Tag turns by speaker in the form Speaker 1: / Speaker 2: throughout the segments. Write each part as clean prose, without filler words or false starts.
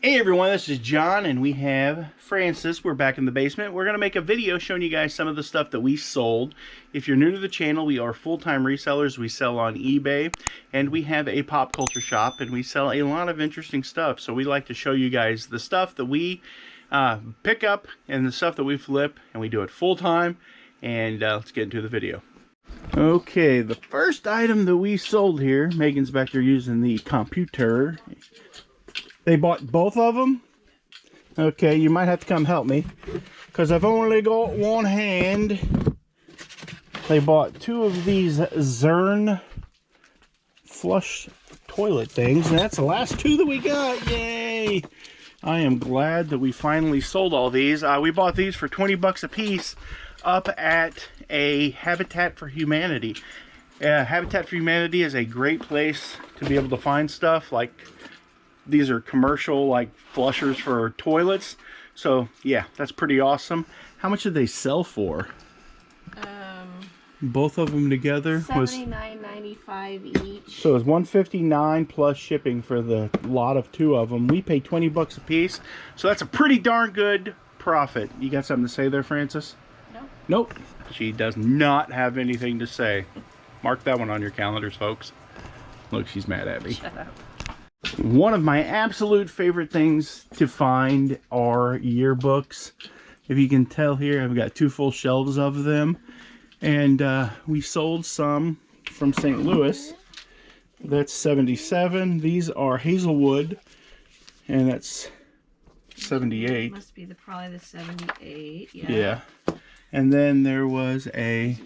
Speaker 1: Hey everyone, this is John and we have Francis. We're back in the basement. We're going to make a video showing you guys some of the stuff that we sold. If you're new to the channel, we are full-time resellers. We sell on eBay and we have a pop culture shop and we sell a lot of interesting stuff. So we like to show you guys the stuff that we pick up and the stuff that we flip, and we do it full-time. And let's get into the video. Okay, the first item that we sold here, Megan's back there using the computer. They bought both of them? Okay, you might have to come help me, because I've only got one hand. They bought two of these Zern flush toilet things, and that's the last two that we got. Yay! I am glad that we finally sold all these. We bought these for 20 bucks a piece up at a Habitat for Humanity. Habitat for Humanity is a great place to be able to find stuff like these are commercial like flushers for toilets. So yeah, that's pretty awesome. How much did they sell for? Both of them together was
Speaker 2: $79.95 each.
Speaker 1: So it was $159 plus shipping for the lot of two of them. We paid 20 bucks a piece, so that's a pretty darn good profit. You got something to say there, Francis?
Speaker 2: Nope.
Speaker 1: Nope. She does not have anything to say. Mark that one on your calendars, folks. Look, she's mad at me.
Speaker 2: Shut up.
Speaker 1: One of my absolute favorite things to find are yearbooks. If you can tell here, I've got two full shelves of them. And we sold some from St. Louis. That's 77. These are Hazelwood, and that's 78.
Speaker 2: Must be probably the 78.
Speaker 1: Yeah. And then there was a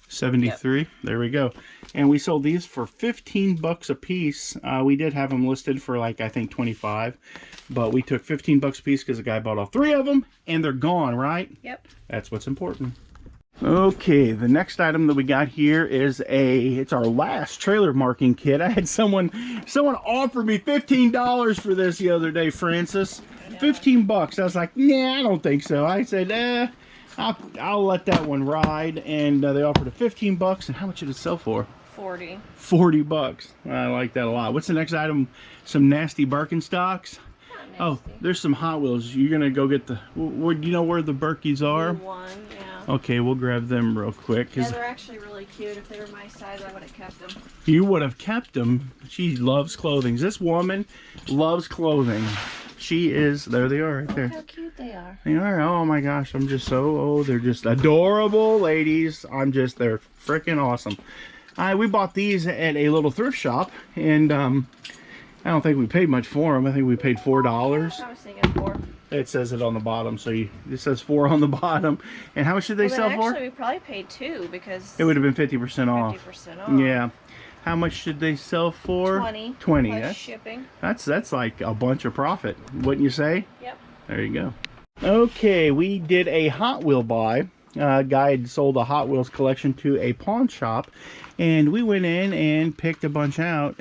Speaker 1: 73. Yep. There we go. And we sold these for 15 bucks a piece. We did have them listed for like, I think 25, but we took 15 bucks a piece because the guy bought all three of them and they're gone, right?
Speaker 2: Yep.
Speaker 1: That's what's important. Okay, the next item that we got here is it's our last trailer marking kit. I had someone offer me $15 for this the other day, Francis. 15 bucks. I was like, nah, I don't think so. I said, I'll let that one ride, and they offered 15 bucks. And how much did it sell for? 40 bucks. I like that a lot. What's the next item? Some nasty Birkenstocks. Oh, there's some Hot Wheels. You're gonna go get do you know where the Birkies are?
Speaker 2: One, yeah.
Speaker 1: Okay, we'll grab them real quick.
Speaker 2: Yeah, they're actually really cute. If they were my size, I would have kept them.
Speaker 1: You would have kept them. She loves clothing. This woman loves clothing. She is. There they are, right there.
Speaker 2: Look how cute they are.
Speaker 1: They are. Oh my gosh, I'm just so. Oh, they're just adorable, ladies. They're freaking awesome. We bought these at a little thrift shop, and I don't think we paid much for them. I think we paid $4.
Speaker 2: I was thinking 4.
Speaker 1: It says it on the bottom, so it says 4 on the bottom. And how much did they sell for?
Speaker 2: Actually, we probably paid 2 because
Speaker 1: it would have been 50% off.
Speaker 2: 50% off.
Speaker 1: Yeah. How much did they sell for?
Speaker 2: 20.
Speaker 1: 20.
Speaker 2: Plus shipping.
Speaker 1: That's like a bunch of profit, wouldn't you say?
Speaker 2: Yep.
Speaker 1: There you go. Okay, we did a Hot Wheel buy. Guy had sold a Hot Wheels collection to a pawn shop, and we went in and picked a bunch out.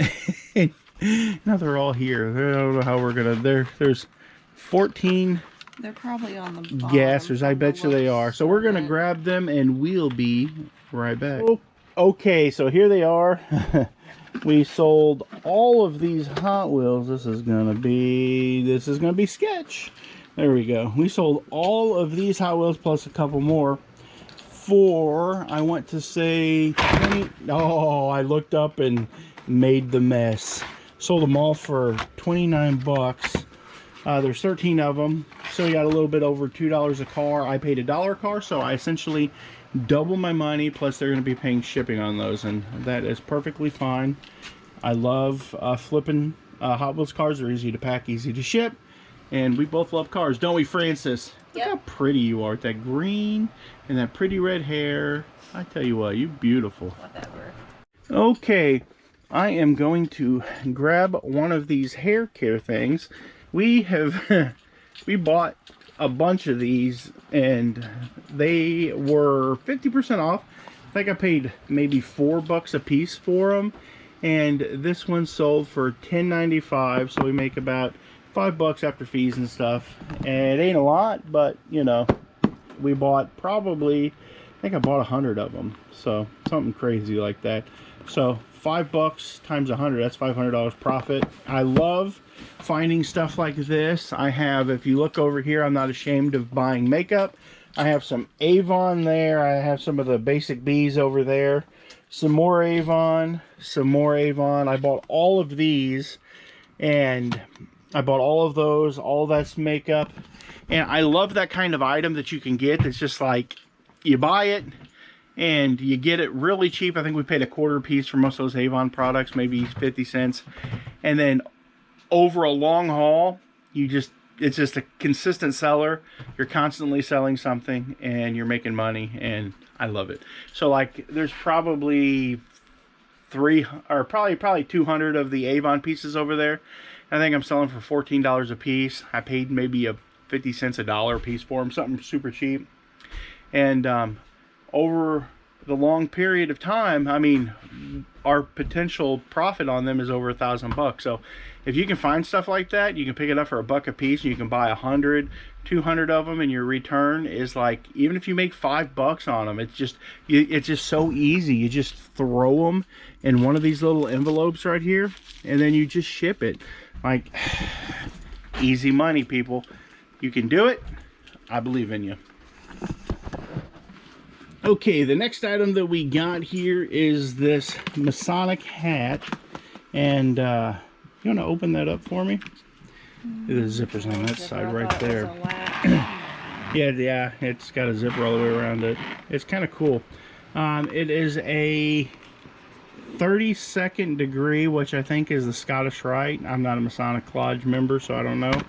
Speaker 1: Now they're all here. I don't know how we're gonna. There's 14.
Speaker 2: They're probably on the bottom.
Speaker 1: Gassers. I bet you they are. So we're gonna grab them, and we'll be right back. Okay, so here they are. We sold all of these Hot Wheels. This is gonna be sketch. There we go. We sold all of these Hot Wheels plus a couple more for, I want to say 20. Oh, I looked up and made the mess. Sold them all for 29 bucks. There's 13 of them, so we got a little bit over $2 a car. I paid $1 a car, so I essentially double my money, plus they're going to be paying shipping on those, and that is perfectly fine. I love flipping Hot Wheels cars. They're easy to pack, easy to ship, and we both love cars, don't we, Francis?
Speaker 2: Yep.
Speaker 1: Look how pretty you are with that green and that pretty red hair. I tell you what, you're beautiful.
Speaker 2: Whatever.
Speaker 1: Okay, I am going to grab one of these hair care things. We bought a bunch of these, and they were 50% off. I think I paid maybe $4 a piece for them, and this one sold for $10.95, so we make about $5 after fees and stuff. And it ain't a lot, but you know, we bought probably, I think I bought 100 of them, so something crazy like that. So $5 times 100, that's $500 profit. I love finding stuff like this. I have, if you look over here, I'm not ashamed of buying makeup. I have some Avon there. I have some of the Basic Bees over there. Some more Avon, some more Avon. I bought all of these, and I bought all of those. All that's makeup. And I love that kind of item that you can get. It's just like, you buy it, and you get it really cheap. I think we paid $0.25 piece for most of those Avon products, maybe 50 cents. And then over a long haul, it's just a consistent seller. You're constantly selling something and you're making money, and I love it. So like, there's probably probably 200 of the Avon pieces over there. I think I'm selling for $14 a piece. I paid maybe 50 cents $1 a piece for them, something super cheap. And over the long period of time, I mean, our potential profit on them is over $1,000. So if you can find stuff like that, you can pick it up for $1 a piece, and you can buy 100, 200 of them, and your return is like, even if you make $5 on them, it's just so easy. You just throw them in one of these little envelopes right here, and then you just ship it. Like, easy money, people. You can do it. I believe in you. Okay, the next item that we got here is this Masonic hat. And you want to open that up for me? The zipper's on that side right there. Yeah, it's got a zipper all the way around it. It's kind of cool. It is a 32nd degree, which I think is the Scottish Rite. I'm not a Masonic Lodge member, so I don't know.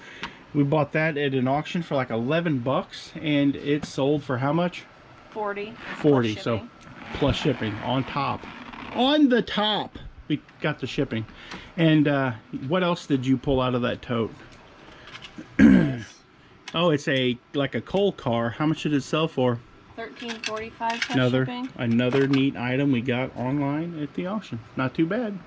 Speaker 1: We bought that at an auction for like $11, and it sold for how much?
Speaker 2: 40.
Speaker 1: So plus shipping on top. On the top, we got the shipping. And what else did you pull out of that tote? Oh, it's like a coal car. How much did it sell for?
Speaker 2: $13.45 plus shipping.
Speaker 1: Another neat item we got online at the auction. Not too bad.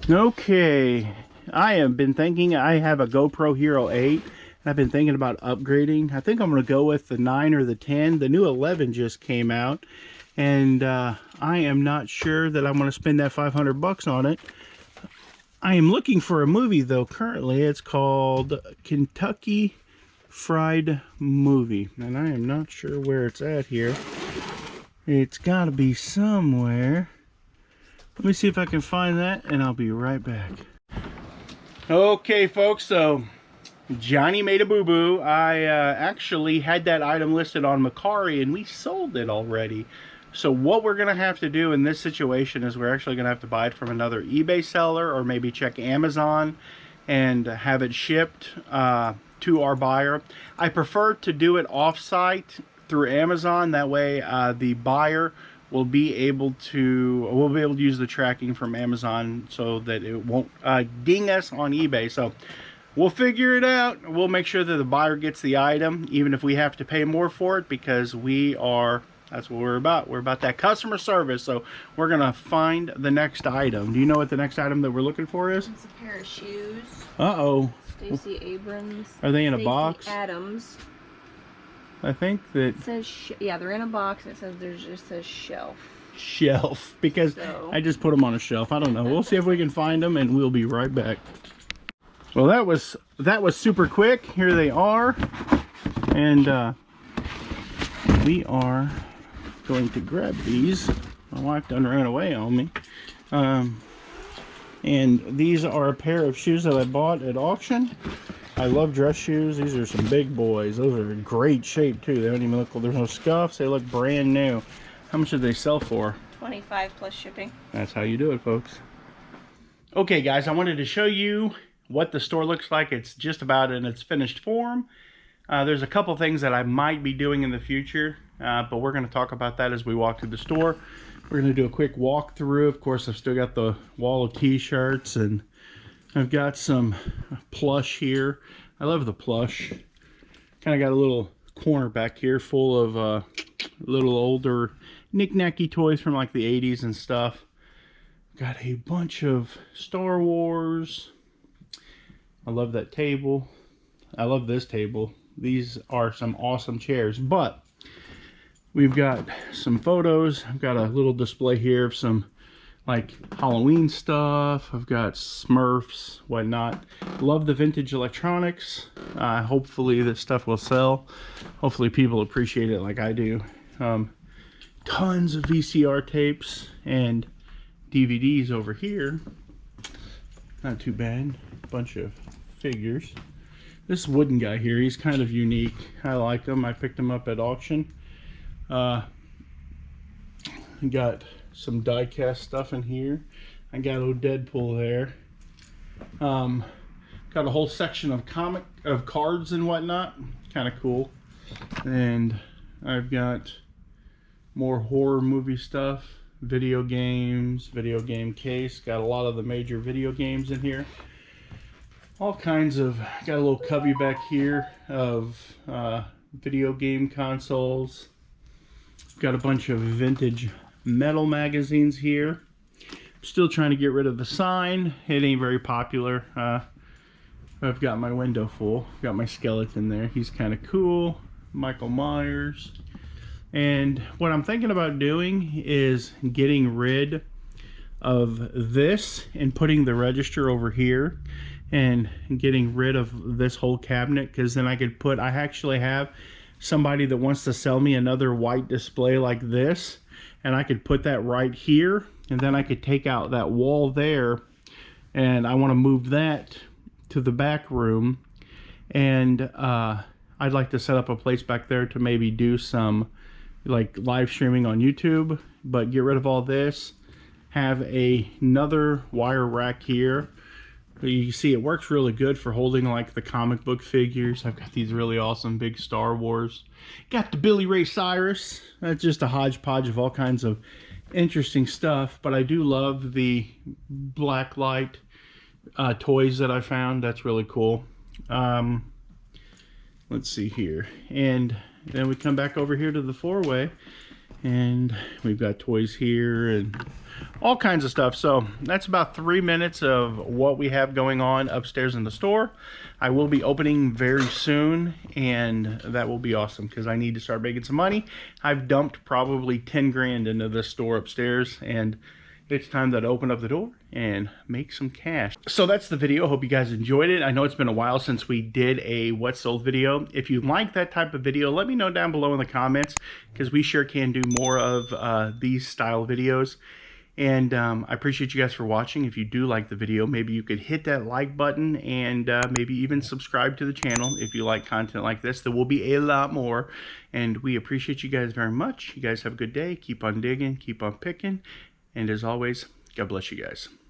Speaker 1: Okay, I have been thinking, I have a GoPro Hero 8. I've been thinking about upgrading. I think I'm going to go with the 9 or the 10. The new 11 just came out, and I am not sure that I'm going to spend that $500 on it. I am looking for a movie, though, currently. It's called Kentucky Fried Movie, and I am not sure where it's at here. It's got to be somewhere. Let me see if I can find that, and I'll be right back. Okay, folks, so Johnny made a boo-boo. I actually had that item listed on Mercari, and we sold it already. So what we're going to have to do in this situation is we're actually going to have to buy it from another eBay seller, or maybe check Amazon and have it shipped to our buyer. I prefer to do it off-site through Amazon. That way the buyer will be able to use the tracking from Amazon, so that it won't ding us on eBay. So we'll figure it out. We'll make sure that the buyer gets the item, even if we have to pay more for it, because that's what we're about. We're about that customer service. So we're gonna find the next item. Do you know what the next item that we're looking for is?
Speaker 2: It's a pair of shoes.
Speaker 1: Uh-oh.
Speaker 2: Stacey Abrams.
Speaker 1: Are they in a box?
Speaker 2: Adams.
Speaker 1: I think that
Speaker 2: it says yeah, they're in a box. It says just says shelf.
Speaker 1: Shelf, because
Speaker 2: So
Speaker 1: I just put them on a shelf. I don't know. We'll see if we can find them, and we'll be right back. Well, that was super quick. Here they are, and we are going to grab these. My wife done ran away on me. And these are a pair of shoes that I bought at auction. I love dress shoes. These are some big boys. Those are in great shape too. They don't even look, there's no scuffs. They look brand new. How much did they sell for?
Speaker 2: $25 plus shipping.
Speaker 1: That's how you do it, folks. Okay, guys, I wanted to show you what the store looks like. It's just about in its finished form. There's a couple things that I might be doing in the future, but we're going to talk about that as we walk through the store. We're going to do a quick walkthrough. Of course, I've still got the wall of t-shirts, and I've got some plush here. I love the plush. Kind of got a little corner back here full of little older knick-knacky toys from like the 80s and stuff. Got a bunch of Star Wars. I love that table. I love this table. These are some awesome chairs, but we've got some photos. I've got a little display here of some like Halloween stuff. I've got Smurfs, whatnot. Love the vintage electronics. Hopefully this stuff will sell. Hopefully people appreciate it like I do. Tons of VCR tapes and DVDs over here. Not too bad. Bunch of figures. This wooden guy here, he's kind of unique. I like him. I picked him up at auction. Got some die-cast stuff in here. I got old Deadpool there. Got a whole section of cards and whatnot. Kind of cool. And I've got more horror movie stuff. Video games, video game case. Got a lot of the major video games in here. All kinds of, got a little cubby back here of video game consoles. Got a bunch of vintage metal magazines here. Still trying to get rid of the sign. It ain't very popular. I've got my window full. Got my skeleton there. He's kind of cool. Michael Myers. And what I'm thinking about doing is getting rid of this and putting the register over here and getting rid of this whole cabinet, because then I could put, I actually have somebody that wants to sell me another white display like this, and I could put that right here, and then I could take out that wall there, and I want to move that to the back room, and I'd like to set up a place back there to maybe do some like live streaming on YouTube, but get rid of all this, have another wire rack here. You can see it works really good for holding like the comic book figures. I've got these really awesome big Star Wars. Got the Billy Ray Cyrus. That's just a hodgepodge of all kinds of interesting stuff, but I do love the black light toys that I found. That's really cool. Let's see here, and then we come back over here to the four-way, and we've got toys here and all kinds of stuff. So that's about 3 minutes of what we have going on upstairs in the store. I will be opening very soon, and that will be awesome because I need to start making some money. I've dumped probably 10 grand into this store upstairs, and it's time to open up the door and make some cash. So that's the video. Hope you guys enjoyed it. I know it's been a while since we did a what sold video. If you like that type of video, let me know down below in the comments, because we sure can do more of these style videos. And I appreciate you guys for watching. If you do like the video, maybe you could hit that like button, and maybe even subscribe to the channel if you like content like this. There will be a lot more, and we appreciate you guys very much. You guys have a good day. Keep on digging, keep on picking, and as always, God bless you guys.